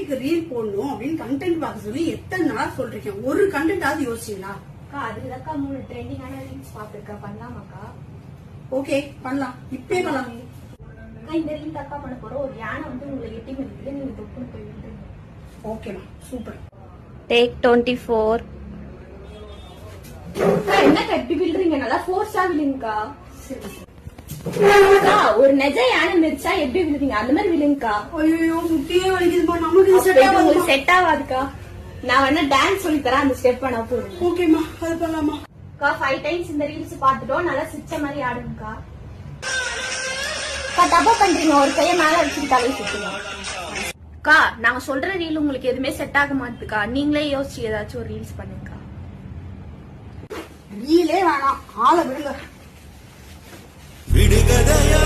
வீட்டுக்கு ரீல் போடணும் அப்படின்னு கண்டென்ட் பார்க்க சொல்லி எத்தனை நாளா சொல்றீங்க, ஒரு கண்டென்ட் யோசிச்சீங்களா? அதுலக்கா 3 ட்ரெண்டிங்கான ரீல்ஸ் பாத்துருக்கா, பண்ணலாமாக்கா? ஓகே பண்ணலாம், இப்பே பண்ணலாம். இந்த ரீல் அக்கா பண்ண போறோம். ஒரு யானை வந்து உங்களை எட்டி மதிக்கல, நீங்க தொப்புன்னு போய் விட்டுருங்க. ஓகேமா, சூப்பர். டேக் 24. என்ன கட்டி விழுறீங்க? நல்லா ஃபோர்ஸா விழுங்கக்கா. சரி ஒரு நெஜ யானை மிதிச்சா எப்படி விழுறீங்க அந்த மாதிரி விழுங்கக்கா. ஐயோ முட்டியே வலிக்குதுமா, நமக்கு இது செட் ஆகாது. உங்களுக்கு செட் ஆகாதுக்கா. நான் வேணா டான்ஸ் சொல்லி தரேன், அந்த ஸ்டெப் பண்ணா போதும். ஓகேமா, அது பண்ணலாமா? 5 டைம்ஸ் இந்த ரீல்ஸ் பாத்துட்டோம். நல்லா சிச்ச மாதிரி ஆடுங்கக்கா. தப்பா பண்றீங்க, ஒரு கைய மேல வச்சுட்டு தலையை சுத்துங்க. அக்கா நாங்க சொல்ற ரீல் உங்களுக்கு எதுவுமே செட் ஆக மாட்டுக்கா. நீங்களே யோசிச்சு ஏதாச்சும் ஒரு ரீல்ஸ் பண்ணுங்கக்கா. ரீலே வேணாம், ஆளை விடுங்க. விடுகதையா